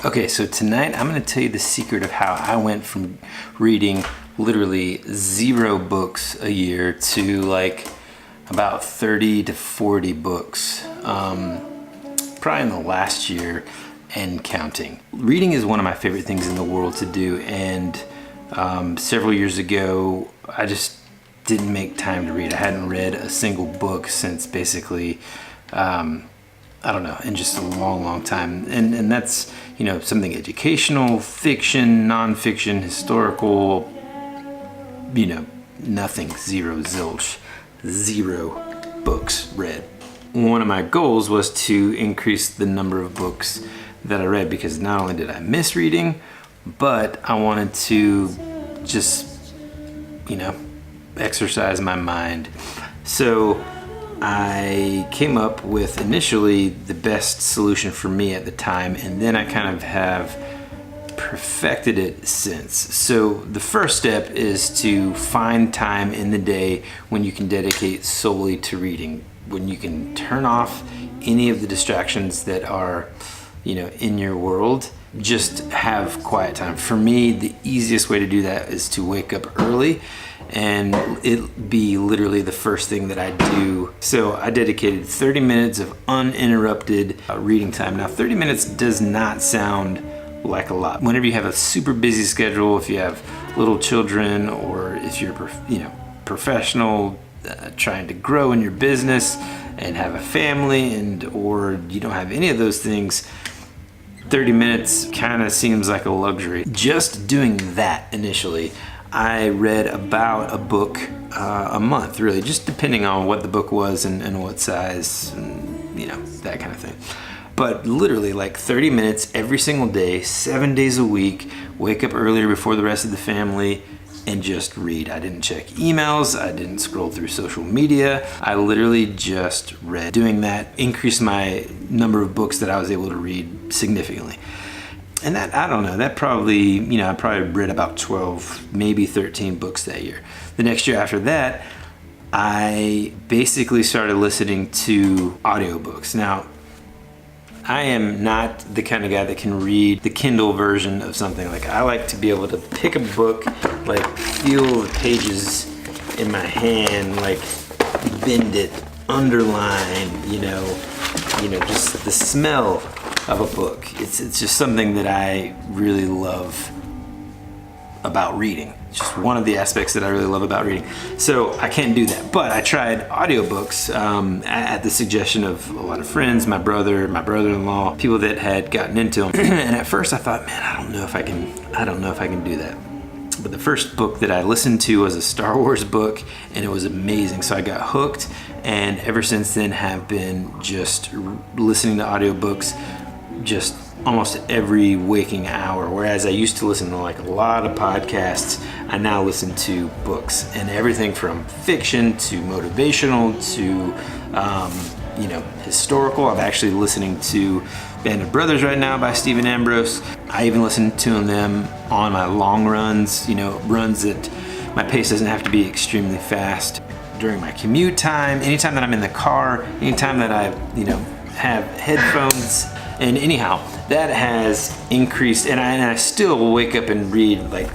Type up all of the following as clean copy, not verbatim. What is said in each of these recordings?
Okay, so tonight I'm going to tell you the secret of how I went from reading literally 0 books a year to like about 30 to 40 books, probably in the last year and counting. Reading is one of my favorite things in the world to do, and several years ago I just didn't make time to read. I hadn't read a single book since basically I don't know, in just a long time. And that's, you know, something educational, fiction, nonfiction, historical, you know, nothing, zero, zilch, 0 books read. One of my goals was to increase the number of books that I read, because not only did I miss reading, but I wanted to just, you know, exercise my mind. So I came up with initially the best solution for me at the time, and then I kind of have perfected it since. So the first step is to find time in the day when you can dedicate solely to reading, when you can turn off any of the distractions that are, you know, in your world. Just have quiet time. For me, the easiest way to do that is to wake up early, and it be literally the first thing that I do. So I dedicated 30 minutes of uninterrupted reading time. Now 30 minutes does not sound like a lot. Whenever you have a super busy schedule, if you have little children, or if you're, you know, professional, trying to grow in your business and have a family, and or you don't have any of those things, 30 minutes kind of seems like a luxury. Just doing that initially, I read about a book a month, really, just depending on what the book was and what size, and, you know, that kind of thing. But literally like 30 minutes every single day, 7 days a week, wake up earlier before the rest of the family, and just read. I didn't check emails, I didn't scroll through social media, I literally just read. Doing that increased my number of books that I was able to read significantly. And that, I don't know, that probably, you know, I probably read about 12, maybe 13 books that year. The next year after that, I basically started listening to audiobooks. Now, I am not the kind of guy that can read the Kindle version of something. Like, I like to be able to pick a book, like feel the pages in my hand, like bend it, underline, you know, just the smell of a book. It's just something that I really love about reading. It's just one of the aspects that I really love about reading. So I can't do that, but I tried audiobooks at the suggestion of a lot of friends, my brother, my brother-in-law, people that had gotten into them. And at first I thought, man, I don't know if I can do that. But the first book that I listened to was a Star Wars book, and it was amazing. So I got hooked, and ever since then have been just listening to audiobooks just almost every waking hour. Whereas I used to listen to like a lot of podcasts, I now listen to books, and everything from fiction to motivational to you know, historical. I'm actually listening to Band of Brothers right now by Stephen Ambrose. I even listen to them on my long runs, you know, runs that my pace doesn't have to be extremely fast. During my commute time, anytime that I'm in the car, anytime that I, you know, have headphones. And anyhow, that has increased, and I still wake up and read like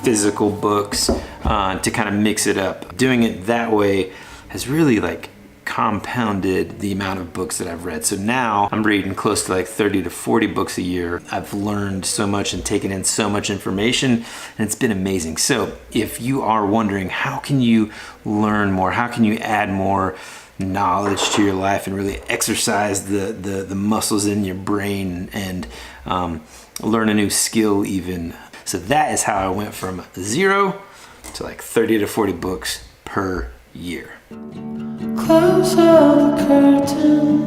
physical books to kind of mix it up. Doing it that way has really like compounded the amount of books that I've read. So now I'm reading close to like 30 to 40 books a year. I've learned so much and taken in so much information, and it's been amazing. So if you are wondering, how can you learn more? How can you add more knowledge to your life and really exercise the muscles in your brain and learn a new skill even? So that is how I went from 0 to like 30 to 40 books per year. Close all the curtains.